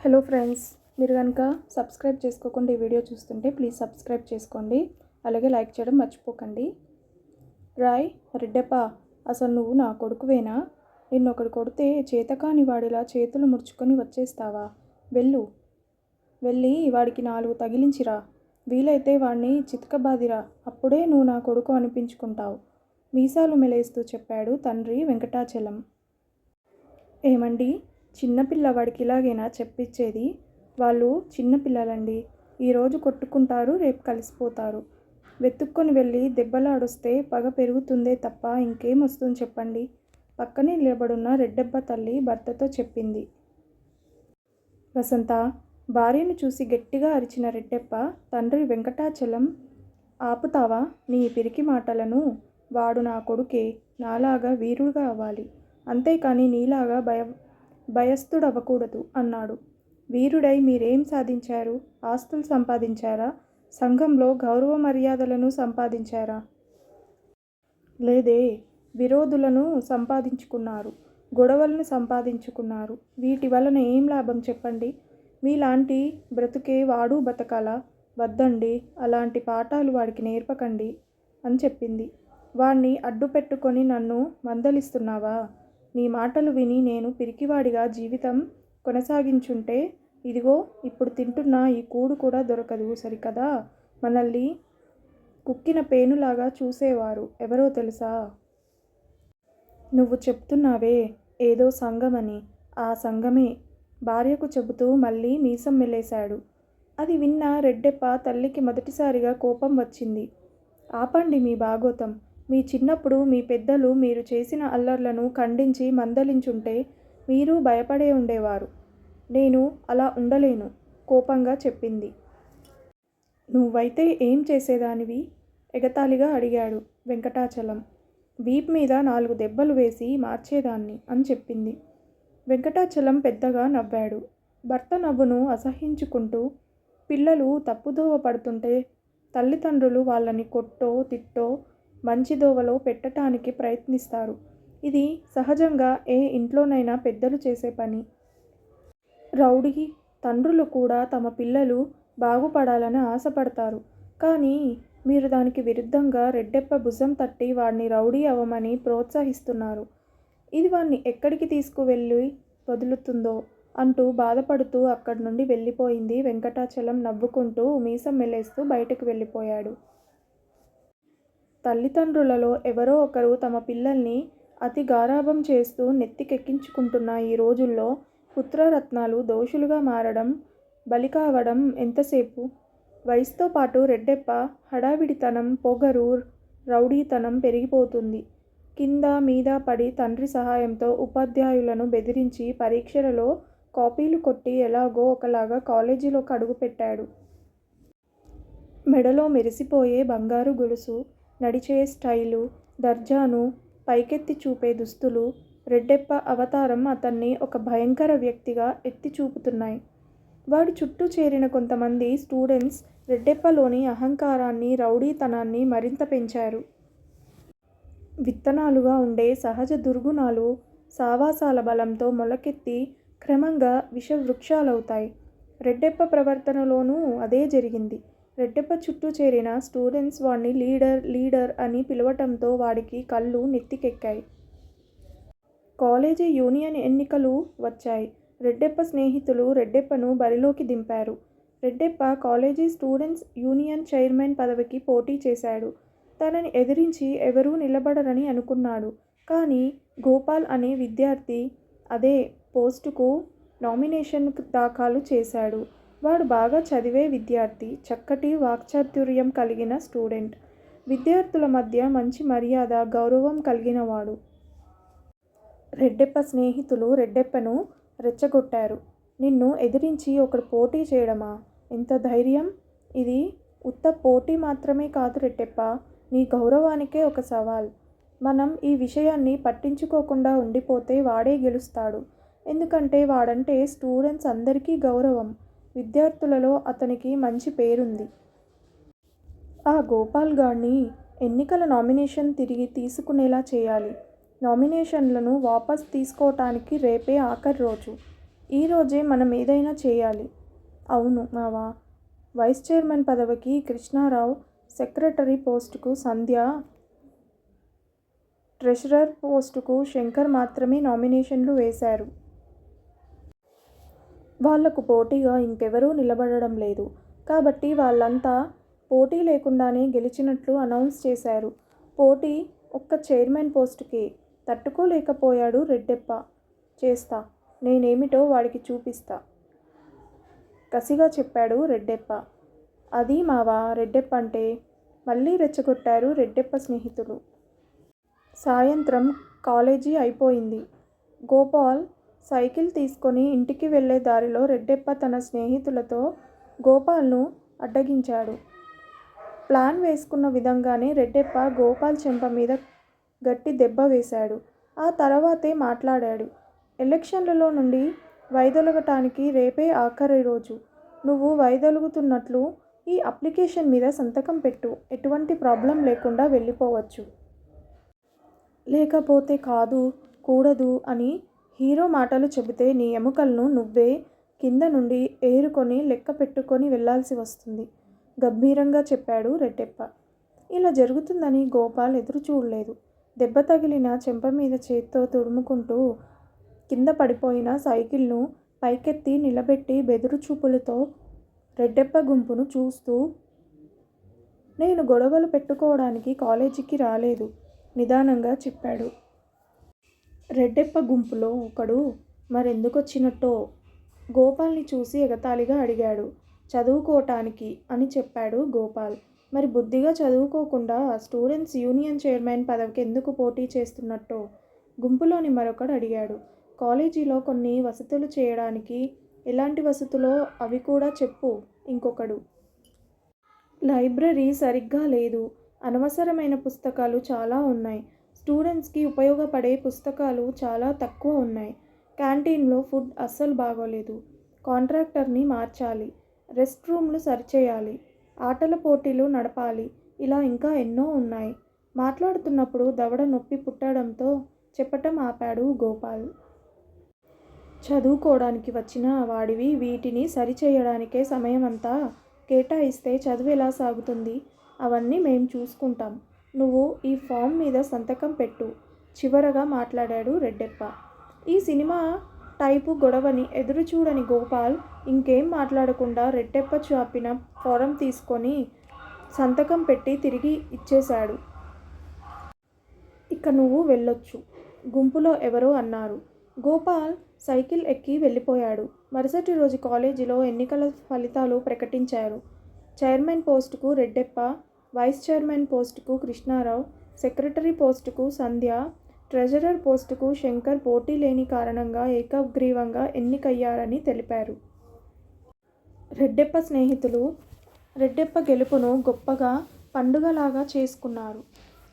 Hello friends, మీరు కనుక subscribe చేసుకోకుండా ఈ వీడియో చూస్తుంటే ప్లీజ్ సబ్స్క్రైబ్ చేసుకోండి. అలాగే లైక్ చేయడం మర్చిపోకండి. రాయ్ రెడ్డప్ప, అసలు నువ్వు నా కొడుకువేనా? నిన్నొకడు కొడితే చేతకాని వాడిలా చేతులు ముడుచుకొని వచ్చేస్తావా? వెళ్ళి వాడికి 4 తగిలించిరా. వీలైతే వాడిని చితకబాదిరా. అప్పుడే నువ్వు నా కొడుకు అనిపించుకుంటావు. మీసాలు మెలేస్తూ చెప్పాడు తండ్రి వెంకటాచలం. ఏమండి, చిన్నపిల్లవాడికి ఇలాగేనా చెప్పించేది? వాళ్ళు చిన్నపిల్లలండి. ఈరోజు కొట్టుకుంటారు, రేపు కలిసిపోతారు. వెతుక్కొని వెళ్ళి దెబ్బలాడొస్తే పగ పెరుగుతుందే తప్ప ఇంకేం వస్తుంది చెప్పండి? పక్కనే నిలబడున్న రెడ్డప్ప తల్లి భర్తతో చెప్పింది. వసంత భార్యను చూసి గట్టిగా అరిచిన రెడ్డప్ప తండ్రి వెంకటాచలం, ఆపుతావా నీ పిరికి మాటలను? వాడు నా కొడుకే, నాలాగా వీరుడుగా అవ్వాలి, అంతేకాని నీలాగా భయస్థుడవ్వకూడదు అన్నాడు. వీరుడై మీరేం సాధించారు? ఆస్తులు సంపాదించారా? సంఘంలో గౌరవ మర్యాదలను సంపాదించారా? లేదే, విరోధులను సంపాదించుకున్నారు, గొడవలను సంపాదించుకున్నారు. వీటి వలన ఏం లాభం చెప్పండి? మీలాంటి బ్రతుకే వాడు బతకాలా? వద్దండి, అలాంటి పాఠాలు వాడికి నేర్పకండి అని చెప్పింది. వాణ్ణి అడ్డు పెట్టుకొని నన్ను మందలిస్తున్నావా? నీ మాటలు విని నేను పిరికివాడిగా జీవితం కొనసాగించుంటే ఇదిగో ఇప్పుడు తింటున్న ఈ కూడు కూడా దొరకదు సరికదా? మనల్ని కుక్కిన పేనులాగా చూసేవారు ఎవరో తెలుసా? నువ్వు చెప్తున్నావే ఏదో సంఘమని, ఆ సంఘమే. భార్యకు చెబుతూ మళ్ళీ మీసం మెలేశాడు. అది విన్న రెడ్డెప్ప తల్లికి మొదటిసారిగా కోపం వచ్చింది. ఆపండి మీ బాగోతం. మీ చిన్నప్పుడు మీ పెద్దలు మీరు చేసిన అల్లర్లను ఖండించి మందలించుంటే మీరు భయపడే ఉండేవారు. నేను అలా ఉండలేను, కోపంగా చెప్పింది. నువ్వైతే ఏం చేసేదానివి? ఎగతాళిగా అడిగాడు వెంకటాచలం. వీప్ మీద 4 దెబ్బలు వేసి మార్చేదాన్ని అని చెప్పింది. వెంకటాచలం పెద్దగా నవ్వాడు. భర్త నవ్వును అసహ్యించుకుంటూ, పిల్లలు తప్పుదోవ పడుతుంటే తల్లిదండ్రులు వాళ్ళని కొట్టో తిట్టో మంచి దోవలో పెట్టడానికి ప్రయత్నిస్తారు. ఇది సహజంగా ఏ ఇంట్లోనైనా పెద్దలు చేసే పని. రౌడీ తండ్రులు కూడా తమ పిల్లలు బాగుపడాలని ఆశపడతారు. కానీ మీరు దానికి విరుద్ధంగా రెడ్డెప్ప భుజం తట్టి వాడిని రౌడీ అవ్వమని ప్రోత్సహిస్తున్నారు. ఇది వాణ్ణి ఎక్కడికి తీసుకువెళ్ళి వదులుతుందో అంటూ బాధపడుతూ అక్కడి నుండి వెళ్ళిపోయింది. వెంకటాచలం నవ్వుకుంటూ మీసం మెలేస్తూ బయటకు వెళ్ళిపోయాడు. తల్లిదండ్రులలో ఎవరో ఒకరు తమ పిల్లల్ని అతి గారాబం చేస్తూ నెత్తికెక్కించుకుంటున్న ఈ రోజుల్లో పుత్రరత్నాలు దోషులుగా మారడం, బలి కావడం ఎంతసేపు? వయసుతో పాటు రెడ్డెప్ప హడావిడితనం, పొగరు, రౌడీతనం పెరిగిపోతుంది. కింద మీద పడి తండ్రి సహాయంతో ఉపాధ్యాయులను బెదిరించి పరీక్షలలో కాపీలు కొట్టి ఎలాగో ఒకలాగా కాలేజీలోకి అడుగుపెట్టాడు. మెడలో మెరిసిపోయే బంగారు గొలుసు, నడిచే స్టైలు, దర్జాను పైకెత్తి చూపే దుస్తులు, రెడ్డెప్ప అవతారం అతన్ని ఒక భయంకర వ్యక్తిగా ఎత్తి చూపుతున్నాయి. వాడి చుట్టూ చేరిన కొంతమంది స్టూడెంట్స్ రెడ్డెప్పలోని అహంకారాన్ని, రౌడీతనాన్ని మరింత పెంచారు. విత్తనాలుగా ఉండే సహజ దుర్గుణాలు సావాసాల బలంతో మొలకెత్తి క్రమంగా విషవృక్షాలవుతాయి. రెడ్డెప్ప ప్రవర్తనలోనూ అదే జరిగింది. రెడ్డెప్ప చుట్టూ చేరిన స్టూడెంట్స్ వాడిని లీడర్ అని పిలవటంతో వాడికి కళ్ళు నెత్తికెక్కాయి. కాలేజీ యూనియన్ ఎన్నికలు వచ్చాయి. రెడ్డెప్ప స్నేహితులు రెడ్డెప్పను బరిలోకి దింపారు. Reddeppa college students union chairman పదవికి పోటీ చేశాడు. తనని ఎదిరించి ఎవరూ నిలబడరని అనుకున్నాడు. కానీ గోపాల్ అనే విద్యార్థి అదే పోస్టుకు నామినేషన్ దాఖలు చేశాడు. వాడు బాగా చదివే విద్యార్థి, చక్కటి వాక్చాతుర్యం కలిగిన స్టూడెంట్, విద్యార్థుల మధ్య మంచి మర్యాద, గౌరవం కలిగినవాడు. రెడ్డెప్ప స్నేహితులు రెడ్డెప్పను రెచ్చగొట్టారు. నిన్ను ఎదిరించి ఒకడు పోటీ చేయడమా? ఎంత ధైర్యం? ఇది ఉత్త పోటీ మాత్రమే కాదు రెడ్డెప్ప, నీ గౌరవానికే ఒక సవాల్. మనం ఈ విషయాన్ని పట్టించుకోకుండా ఉండిపోతే వాడే గెలుస్తాడు. ఎందుకంటే వాడంటే స్టూడెంట్స్ అందరికీ గౌరవం. విద్యార్థులలో అతనికి మంచి పేరుంది. ఆ గోపాల్ గాడ్ని ఎన్నికల నామినేషన్ తిరిగి తీసుకునేలా చేయాలి. నామినేషన్లను వాపస్ తీసుకోవటానికి రేపే ఆఖరి రోజు. ఈరోజే మనం ఏదైనా చేయాలి. అవును మావా. వైస్ చైర్మన్ పదవికి కృష్ణారావు, సెక్రటరీ పోస్టుకు సంధ్య, ట్రెషరర్ పోస్టుకు శంకర్ మాత్రమే నామినేషన్లు వేశారు. వాళ్లకు పోటీగా ఇంకెవరూ నిలబడడం లేదు. కాబట్టి వాళ్ళంతా పోటీ లేకుండానే గెలిచినట్లు అనౌన్స్ చేశారు. పోటీ ఒక్క చైర్మన్ పోస్టుకే. తట్టుకోలేకపోయాడు రెడ్డెప్ప. చేస్తా, నేనేమిటో వాడికి చూపిస్తా కసిగా చెప్పాడు రెడ్డెప్ప. అది మావా రెడ్డెప్పంటే, మళ్ళీ రెచ్చగొట్టారు రెడ్డెప్ప స్నేహితులు. సాయంత్రం కాలేజీ అయిపోయింది. గోపాల్ సైకిల్ తీసుకొని ఇంటికి వెళ్లే దారిలో రెడ్డెప్ప తన స్నేహితులతో గోపాల్ను అడ్డగించాడు. ప్లాన్ వేసుకున్న విధంగానే రెడ్డెప్ప గోపాల్ చెంప మీద గట్టి దెబ్బ వేశాడు. ఆ తర్వాతే మాట్లాడాడు. ఎలక్షన్లలో నుండి వైదొలగటానికి రేపే ఆఖరి రోజు. నువ్వు వైదొలుగుతున్నట్లు ఈ అప్లికేషన్ మీద సంతకం పెట్టు. ఎటువంటి ప్రాబ్లం లేకుండా వెళ్ళిపోవచ్చు. లేకపోతే కాదు, కూడదు అని హీరో మాటలు చెబితే నీ ఎముకలను నువ్వే కింద నుండి ఏరుకొని లెక్క పెట్టుకొని వెళ్లాల్సి వస్తుంది గంభీరంగా చెప్పాడు రెడ్డెప్ప. ఇలా జరుగుతుందని గోపాల్ ఎదురు చూడలేదు. దెబ్బ తగిలిన చెంప మీద చేత్తో తుడుముకుంటూ కింద పడిపోయిన సైకిల్ను పైకెత్తి నిలబెట్టి బెదురు చూపులతో రెడ్డెప్ప గుంపును చూస్తూ, నేను గొడవలు పెట్టుకోవడానికి కాలేజీకి రాలేదు నిదానంగా చెప్పాడు. రెడ్డెప్ప గుంపులో ఒకడు మరెందుకొచ్చినట్టో గోపాల్ని చూసి ఎగతాళిగా అడిగాడు. చదువుకోటానికి అని చెప్పాడు గోపాల్. మరి బుద్ధిగా చదువుకోకుండా స్టూడెంట్స్ యూనియన్ చైర్మన్ పదవికి ఎందుకు పోటీ చేస్తున్నట్టో గుంపులోని మరొకడు అడిగాడు. కాలేజీలో కొన్ని వసతులు చేయడానికి. ఎలాంటి వసతులో అవి కూడా చెప్పు ఇంకొకడు. లైబ్రరీ సరిగ్గా లేదు. అనవసరమైన పుస్తకాలు చాలా ఉన్నాయి. స్టూడెంట్స్కి ఉపయోగపడే పుస్తకాలు చాలా తక్కువ ఉన్నాయి. క్యాంటీన్లో ఫుడ్ అస్సలు బాగోలేదు. కాంట్రాక్టర్ని మార్చాలి. రెస్ట్ రూమ్లు సరిచేయాలి. ఆటల పోటీలు నడపాలి. ఇలా ఇంకా ఎన్నో ఉన్నాయి. మాట్లాడుతున్నప్పుడు దవడ నొప్పి పుట్టడంతో చెప్పటం ఆపాడు గోపాల్. చదువుకోవడానికి వచ్చిన వాడివి వీటిని సరిచేయడానికే సమయమంతా కేటాయిస్తే చదువు ఎలా సాగుతుంది? అవన్నీ మేం చూసుకుంటాం. నువ్వు ఈ ఫామ్ మీద సంతకం పెట్టు చివరగా మాట్లాడాడు రెడ్డెప్ప. ఈ సినిమా టైపు గొడవని ఎదురుచూడని గోపాల్ ఇంకేం మాట్లాడకుండా రెడ్డెప్ప చాపిన ఫారం తీసుకొని సంతకం పెట్టి తిరిగి ఇచ్చేశాడు. ఇక నువ్వు వెళ్ళొచ్చు గుంపులో ఎవరో అన్నారు. గోపాల్ సైకిల్ ఎక్కి వెళ్ళిపోయాడు. మరుసటి రోజు కాలేజీలో ఎన్నికల ఫలితాలు ప్రకటించారు. చైర్మన్ పోస్టుకు రెడ్డెప్ప, వైస్ చైర్మన్ పోస్టుకు కృష్ణారావు, సెక్రటరీ పోస్టుకు సంధ్య, ట్రెజరర్ పోస్టుకు శంకర్ పోటీ లేని కారణంగా ఏకగ్రీవంగా ఎన్నికయ్యారని తెలిపారు. రెడ్డెప్ప స్నేహితులు రెడ్డెప్ప గెలుపును గొప్పగా పండుగలాగా చేసుకున్నారు.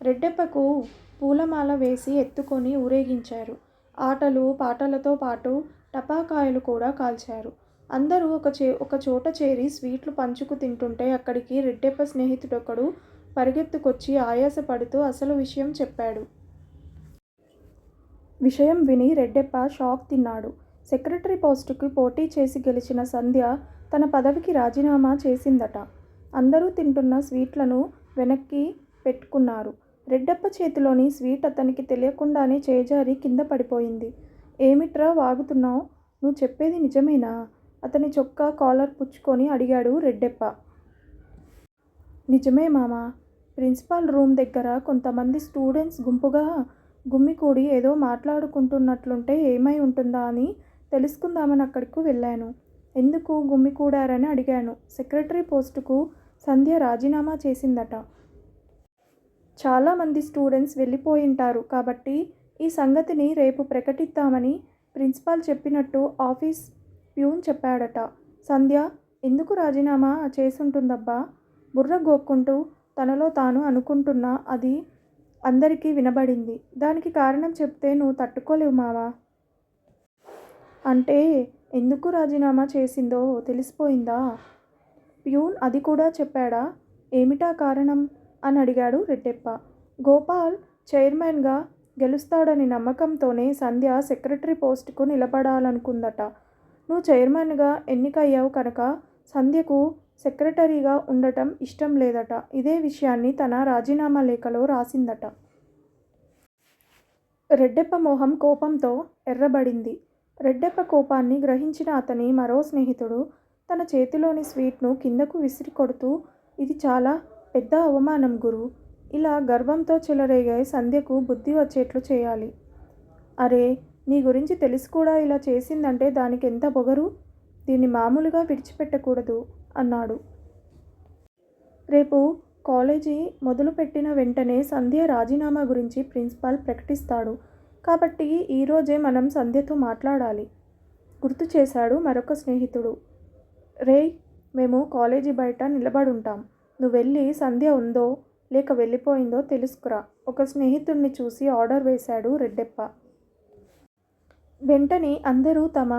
రెడ్డెప్పకు పూలమాల వేసి ఎత్తుకొని ఊరేగించారు. ఆటలు పాటలతో పాటు టపాకాయలు కూడా కాల్చారు. అందరూ ఒక చోట చేరి స్వీట్లు పంచుకు తింటుంటే అక్కడికి రెడ్డెప్ప స్నేహితుడొకడు పరిగెత్తుకొచ్చి ఆయాసపడుతూ అసలు విషయం చెప్పాడు. విషయం విని రెడ్డెప్ప షాక్ తిన్నాడు. సెక్రటరీ పోస్టుకి పోటీ చేసి గెలిచిన సంధ్య తన పదవికి రాజీనామా చేసిందట. అందరూ తింటున్న స్వీట్లను వెనక్కి పెట్టుకున్నారు. రెడ్డెప్ప చేతిలోని స్వీట్ అతనికి తెలియకుండానే చేజారి కింద పడిపోయింది. ఏమిట్రా వాగుతున్నావు? నువ్వు చెప్పేది నిజమేనా? అతని చొక్కా కాలర్ పుచ్చుకొని అడిగాడు రెడ్డెప్ప. నిజమే మామా. ప్రిన్సిపాల్ రూమ్ దగ్గర కొంతమంది స్టూడెంట్స్ గుంపుగా గుమ్మికూడి ఏదో మాట్లాడుకుంటున్నట్లుంటే ఏమై ఉంటుందా అని తెలుసుకుందామని అక్కడికి వెళ్ళాను. ఎందుకు గుమ్మికూడారని అడిగాను. సెక్రటరీ పోస్టుకు సంధ్య రాజీనామా చేసిందట. చాలామంది స్టూడెంట్స్ వెళ్ళిపోయింటారు కాబట్టి ఈ సంగతిని రేపు ప్రకటిద్దామని ప్రిన్సిపాల్ చెప్పినట్టు ఆఫీస్ ప్యూన్ చెప్పాడట. సంధ్య ఎందుకు రాజీనామా చేసుంటుందబ్బా? బుర్ర గోక్కుంటూ తనలో తాను అనుకుంటున్నా అది అందరికీ వినబడింది. దానికి కారణం చెప్తే నువ్వు తట్టుకోలేవు మావా. అంటే ఎందుకు రాజీనామా చేసిందో తెలిసిపోయిందా? ప్యూన్ అది కూడా చెప్పాడా? ఏమిటా కారణం అని అడిగాడు రెడ్డెప్ప. గోపాల్ చైర్మన్గా గెలుస్తాడని నమ్మకంతోనే సంధ్య సెక్రటరీ పోస్టుకు నిలబడాలనుకుందట. నువ్వు చైర్మన్గా ఎన్నికయ్యావు కనుక సంధ్యకు సెక్రటరీగా ఉండటం ఇష్టం లేదట. ఇదే విషయాన్ని తన రాజీనామా లేఖలో రాసిందట. రెడ్డెప్ప మొహం కోపంతో ఎర్రబడింది. రెడ్డెప్ప కోపాన్ని గ్రహించిన అతని మరో స్నేహితుడు తన చేతిలోని స్వీట్ను కిందకు విసిరి కొడుతూ, ఇది చాలా పెద్ద అవమానం గురూ. ఇలా గర్వంతో చెలరేగే సంధ్యకు బుద్ధి వచ్చేట్లు చేయాలి. అరే, నీ గురించి తెలిసి కూడా ఇలా చేసిందంటే దానికి ఎంత పొగరు. దీన్ని మామూలుగా విడిచిపెట్టకూడదు అన్నాడు. రేపు కాలేజీ మొదలుపెట్టిన వెంటనే సంధ్య రాజీనామా గురించి ప్రిన్సిపాల్ ప్రకటిస్తాడు. కాబట్టి ఈరోజే మనం సంధ్యతో మాట్లాడాలి గుర్తు చేశాడు మరొక స్నేహితుడు. రేయ్, మేము కాలేజీ బయట నిలబడుంటాం. నువ్వు వెళ్ళి సంధ్య ఉందో లేక వెళ్ళిపోయిందో తెలుసుకురా. ఒక స్నేహితుడిని చూసి ఆర్డర్ వేశాడు రెడ్డెప్ప. వెంటనే అందరూ తమ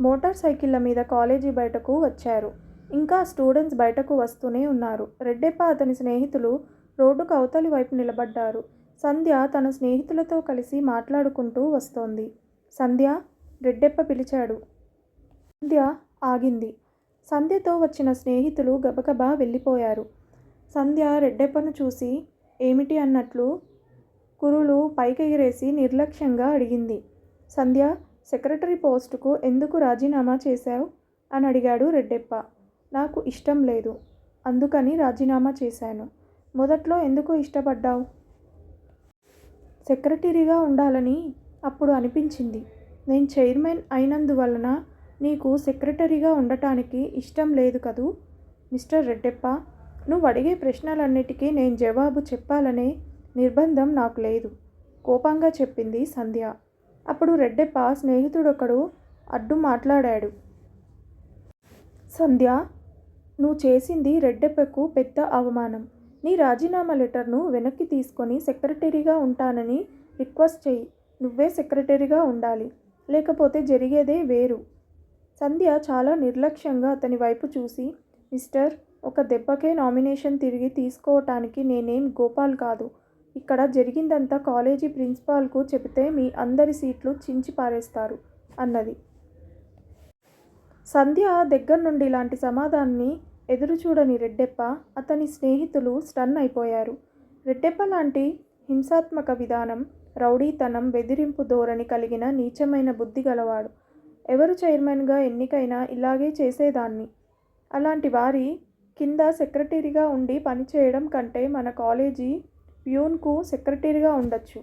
మోటార్ సైకిళ్ళ మీద కాలేజీ బయటకు వచ్చారు. ఇంకా స్టూడెంట్స్ బయటకు వస్తూనే ఉన్నారు. రెడ్డెప్ప అతని స్నేహితులు రోడ్డుకు అవతలి వైపు నిలబడ్డారు. సంధ్య తన స్నేహితులతో కలిసి మాట్లాడుకుంటూ వస్తోంది. సంధ్య, రెడ్డెప్ప పిలిచాడు. సంధ్య ఆగింది. సంధ్యతో వచ్చిన స్నేహితులు గబగబా వెళ్ళిపోయారు. సంధ్య రెడ్డెప్పను చూసి ఏమిటి అన్నట్లు కురులు పైకెగిరేసి నిర్లక్ష్యంగా అడిగింది. సంధ్య, సెక్రటరీ పోస్టుకు ఎందుకు రాజీనామా చేశావు అని అడిగాడు రెడ్డెప్ప. నాకు ఇష్టం లేదు, అందుకని రాజీనామా చేశాను. మొదట్లో ఎందుకు ఇష్టపడ్డావు? సెక్రటరీగా ఉండాలని అప్పుడు అనిపించింది. నేను చైర్మన్ అయినందువలన నీకు సెక్రటరీగా ఉండటానికి ఇష్టం లేదు కదూ. మిస్టర్ రెడ్డెప్ప, నువ్వు అడిగే ప్రశ్నలన్నిటికీ నేను జవాబు చెప్పాలనే నిర్బంధం నాకు లేదు కోపంగా చెప్పింది సంధ్య. అప్పుడు రెడ్డెప్ప స్నేహితుడొకడు అడ్డు మాట్లాడాడు. సంధ్య, నువ్వు చేసింది రెడ్డెప్పకు పెద్ద అవమానం. నీ రాజీనామా లెటర్ను వెనక్కి తీసుకొని సెక్రటరీగా ఉంటానని రిక్వెస్ట్ చెయ్యి. నువ్వే సెక్రటరీగా ఉండాలి, లేకపోతే జరిగేదే వేరు. సంధ్య చాలా నిర్లక్ష్యంగా అతని వైపు చూసి, మిస్టర్, ఒక దెబ్బకే నామినేషన్ తిరిగి తీసుకోవటానికి నేనేం గోపాల్ కాదు. ఇక్కడ జరిగిందంతా కాలేజీ ప్రిన్సిపాల్కు చెబితే మీ అందరి సీట్లు చించి పారేస్తారు అన్నది. సంధ్య దగ్గర నుండి ఇలాంటి సమాధానాన్ని ఎదురుచూడని రెడ్డెప్ప, అతని స్నేహితులు స్టన్ అయిపోయారు. రెడ్డెప్ప లాంటి హింసాత్మక విధానం, రౌడీతనం, బెదిరింపు ధోరణి కలిగిన నీచమైన బుద్ధి గలవాడు. ఎవరు చైర్మన్గా ఎన్నికైనా ఇలాగే చేసేదాన్ని. అలాంటి వారి కింద సెక్రటరీగా ఉండి పనిచేయడం కంటే మన కాలేజీ ప్యూన్కు సెక్రటరీగా ఉండొచ్చు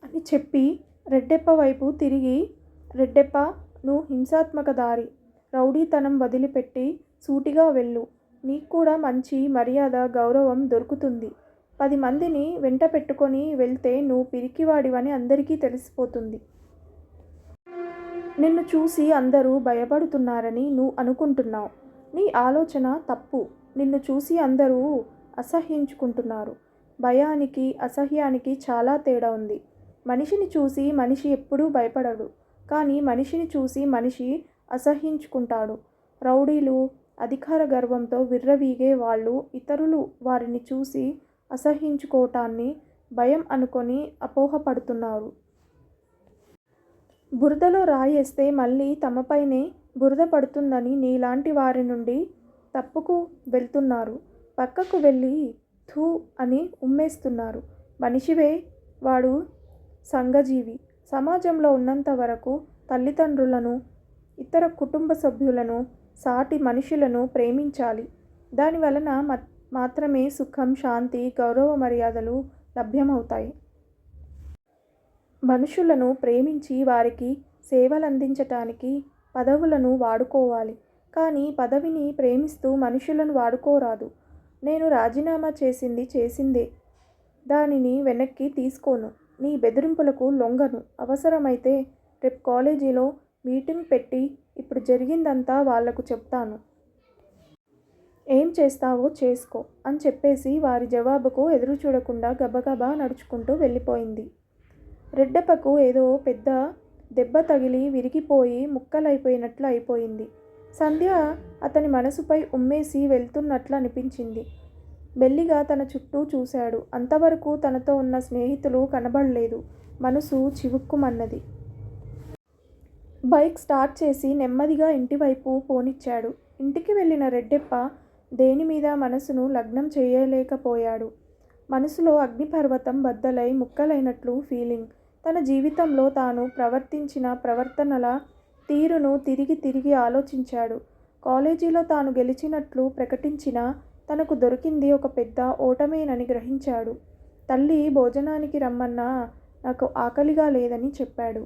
అని చెప్పి రెడ్డెప్ప వైపు తిరిగి, రెడ్డెప్ప, నువ్వు హింసాత్మక దారి, రౌడీతనం వదిలిపెట్టి సూటిగా వెళ్ళు. నీకు కూడా మంచి మర్యాద, గౌరవం దొరుకుతుంది. 10 మందిని వెంట పెట్టుకొని వెళ్తే నువ్వు పిరికివాడివని అందరికీ తెలిసిపోతుంది. నిన్ను చూసి అందరూ భయపడుతున్నారని నువ్వు అనుకుంటున్నావు. నీ ఆలోచన తప్పు. నిన్ను చూసి అందరూ అసహ్యించుకుంటున్నారు. భయానికి, అసహ్యానికి చాలా తేడా ఉంది. మనిషిని చూసి మనిషి ఎప్పుడూ భయపడడు, కానీ మనిషిని చూసి మనిషి అసహ్యించుకుంటాడు. రౌడీలు, అధికార గర్వంతో విర్రవీగే వాళ్ళు ఇతరులు వారిని చూసి అసహ్యించుకోవటాన్ని భయం అనుకొని అపోహపడుతున్నారు. బురదలో రాయేస్తే మళ్ళీ తమపైనే బురద పడుతుందని నీలాంటి వారి నుండి తప్పుకు వెళ్తున్నారు. పక్కకు వెళ్ళి థూ అని ఉమ్మేస్తున్నారు. మనిషివే, వాడు సంఘజీవి. సమాజంలో ఉన్నంత వరకు తల్లిదండ్రులను, ఇతర కుటుంబ సభ్యులను, సాటి మనుషులను ప్రేమించాలి. దానివలన మాత్రమే సుఖం, శాంతి, గౌరవ మర్యాదలు లభ్యమవుతాయి. మనుషులను ప్రేమించి వారికి సేవలందించటానికి పదవులను వాడుకోవాలి, కానీ పదవిని ప్రేమిస్తూ మనుషులను వాడుకోరాదు. నేను రాజీనామా చేసింది చేసిందే, దానిని వెనక్కి తీసుకోను. నీ బెదిరింపులకు లొంగను. అవసరమైతే రేపు కాలేజీలో మీటింగ్ పెట్టి ఇప్పుడు జరిగిందంతా వాళ్లకు చెప్తాను. ఏం చేస్తావో చేసుకో అని చెప్పేసి వారి జవాబుకు ఎదురు చూడకుండా గబగబా నడుచుకుంటూ వెళ్ళిపోయింది. రెడ్డెప్పకు ఏదో పెద్ద దెబ్బ తగిలి విరిగిపోయి ముక్కలైపోయినట్లు అయిపోయింది. సంధ్య అతని మనసుపై ఉమ్మేసి వెళ్తున్నట్లు అనిపించింది. మెల్లిగా తన చుట్టూ చూశాడు. అంతవరకు తనతో ఉన్న స్నేహితులు కనబడలేదు. మనసు చివుక్కుమన్నది. బైక్ స్టార్ట్ చేసి నెమ్మదిగా ఇంటివైపు పోనిచ్చాడు. ఇంటికి వెళ్ళిన రెడ్డెప్ప దేని మీద మనసును లగ్నం చేయలేకపోయాడు. మనసులో అగ్నిపర్వతం బద్దలై ముక్కలైనట్లు ఫీలింగ్. తన జీవితంలో తాను ప్రవర్తించిన ప్రవర్తనల తీరును తిరిగి తిరిగి ఆలోచించాడు. కాలేజీలో తాను గెలిచినట్లు ప్రకటించినా తనకు దొరికింది ఒక పెద్ద ఓటమేనని గ్రహించాడు. తల్లి భోజనానికి రమ్మన్నా నాకు ఆకలిగా లేదని చెప్పాడు.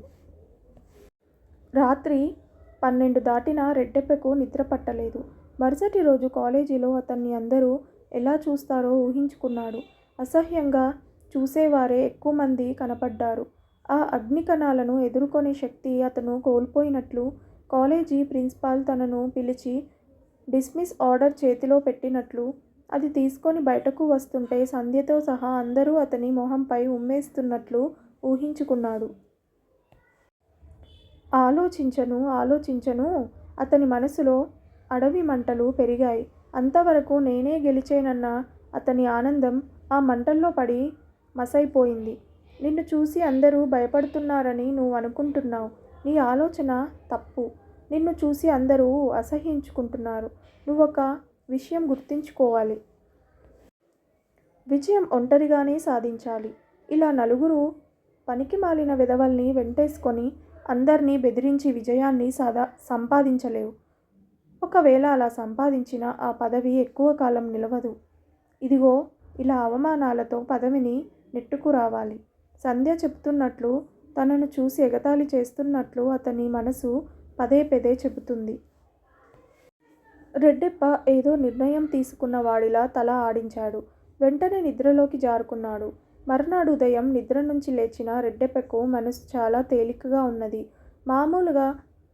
రాత్రి 12 దాటినా రెడ్డెప్పకు నిద్ర పట్టలేదు. మరుసటి రోజు కాలేజీలో అతన్ని అందరూ ఎలా చూస్తారో ఊహించుకున్నాడు. అసహ్యంగా చూసేవారే ఎక్కువ మంది కనపడ్డారు. ఆ అగ్నికణాలను ఎదుర్కొనే శక్తి అతను కోల్పోయినట్లు కాలేజీ ప్రిన్సిపాల్ తనను పిలిచి డిస్మిస్ ఆర్డర్ చేతిలో పెట్టినట్లు, అది తీసుకొని బయటకు వస్తుంటే సంధ్యతో సహా అందరూ అతని మొహంపై ఉమ్మేస్తున్నట్లు ఊహించుకున్నాడు. ఆలోచించను అతని మనసులో అడవి మంటలు పెరిగాయి. అంతవరకు నేనే గెలిచేనన్న అతని ఆనందం ఆ మంటల్లో పడి మసైపోయింది. నిన్ను చూసి అందరూ భయపడుతున్నారని నువ్వు అనుకుంటున్నావు. నీ ఆలోచన తప్పు. నిన్ను చూసి అందరూ అసహ్యించుకుంటున్నారు. నువ్వొక విషయం గుర్తుంచుకోవాలి. విజయం ఒంటరిగానే సాధించాలి. ఇలా నలుగురు పనికిమాలిన వెధవల్ని వెంటేసుకొని అందర్నీ బెదిరించి విజయాన్ని సంపాదించలేవు. ఒకవేళ అలా సంపాదించినా ఆ పదవి ఎక్కువ కాలం నిలవదు. ఇదిగో ఇలా అవమానాలతో పదవిని నెట్టుకురావాలి. సంధ్య చెబుతున్నట్లు, తనను చూసి ఎగతాళి చేస్తున్నట్లు అతని మనసు పదే పదే చెబుతుంది. రెడ్డెప్ప ఏదో నిర్ణయం తీసుకున్న వాడిలా తల ఆడించాడు. వెంటనే నిద్రలోకి జారుకున్నాడు. మర్నాడు ఉదయం నిద్ర నుంచి లేచిన రెడ్డెప్పకు మనసు చాలా తేలికగా ఉన్నది. మామూలుగా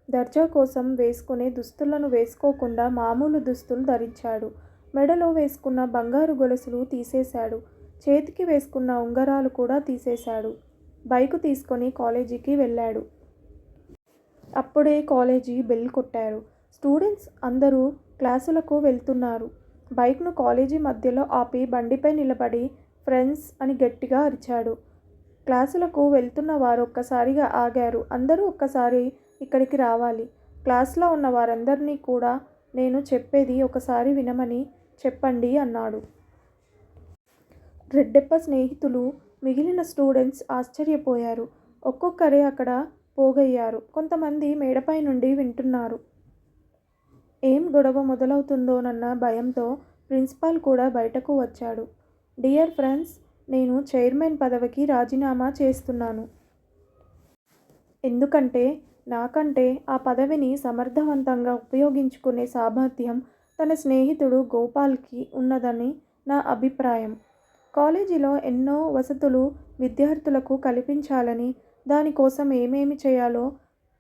దర్జా కోసం వేసుకునే దుస్తులను వేసుకోకుండా మామూలు దుస్తులు ధరించాడు. మెడలో వేసుకున్న బంగారు గొలుసులు తీసేశాడు. చేతికి వేసుకున్న ఉంగరాలు కూడా తీసేశాడు. బైకు తీసుకొని కాలేజీకి వెళ్ళాడు. అప్పుడే కాలేజీ బెల్ కొట్టారు. స్టూడెంట్స్ అందరూ క్లాసులకు వెళ్తున్నారు. బైక్ను కాలేజీ మధ్యలో ఆపి బండిపై నిలబడి ఫ్రెండ్స్ అని గట్టిగా అరిచాడు. క్లాసులకు వెళ్తున్న వారు ఒక్కసారిగా ఆగారు. అందరూ ఒక్కసారి ఇక్కడికి రావాలి. క్లాస్లో ఉన్న వారందరినీ కూడా నేను చెప్పేది ఒకసారి వినమని చెప్పండి అన్నాడు. రెడ్డెప్ప స్నేహితులు, మిగిలిన స్టూడెంట్స్ ఆశ్చర్యపోయారు. ఒక్కొక్కరే అక్కడ పోగయ్యారు. కొంతమంది మేడపై నుండి వింటున్నారు. ఏం గొడవ మొదలవుతుందోనన్న భయంతో ప్రిన్సిపాల్ కూడా బయటకు వచ్చాడు. డియర్ ఫ్రెండ్స్, నేను చైర్మన్ పదవికి రాజీనామా చేస్తున్నాను. ఎందుకంటే నాకంటే ఆ పదవిని సమర్థవంతంగా ఉపయోగించుకునే సామర్థ్యం తన స్నేహితుడు గోపాల్కి ఉన్నదని నా అభిప్రాయం. కాలేజీలో ఎన్నో వసతులు విద్యార్థులకు కల్పించాలని, దానికోసం ఏమేమి చేయాలో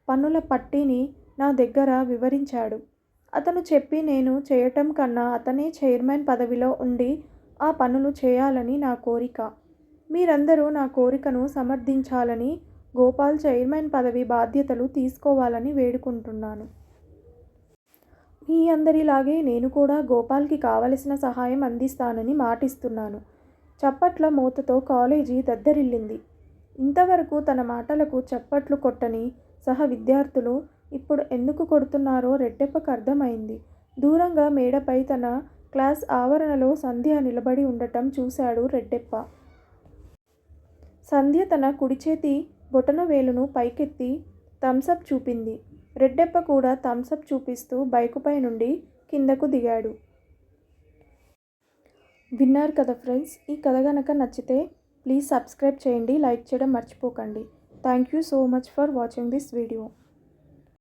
పనుల పట్టిని నా దగ్గర వివరించాడు. అతను చెప్పి నేను చేయటం కన్నా అతనే చైర్మన్ పదవిలో ఉండి ఆ పనులు చేయాలని నా కోరిక. మీరందరూ నా కోరికను సమర్థించాలని, గోపాల్ చైర్మన్ పదవి బాధ్యతలు తీసుకోవాలని వేడుకుంటున్నాను. మీ అందరిలాగే నేను కూడా గోపాల్కి కావలసిన సహాయం అందిస్తానని మాటిస్తున్నాను. చప్పట్ల మోతతో కాలేజీ దద్దరిల్లింది. ఇంతవరకు తన మాటలకు చప్పట్లు కొట్టని సహ విద్యార్థులు ఇప్పుడు ఎందుకు కొడుతున్నారో రెడ్డెప్పకు అర్థమైంది. దూరంగా మేడపై తన క్లాస్ ఆవరణలో సంధ్య నిలబడి ఉండటం చూశాడు రెడ్డెప్ప. సంధ్య తన కుడిచేతి బొటనవేలును పైకెత్తి థమ్సప్ చూపింది. రెడ్డెప్ప కూడా థమ్సప్ చూపిస్తూ బైకుపై నుండి కిందకు దిగాడు. విన్నారు కదా ఫ్రెండ్స్, ఈ కథ గనక నచ్చితే ప్లీజ్ సబ్స్క్రైబ్ చేయండి, లైక్ చేయడం మర్చిపోకండి. Thank you so much for watching this video.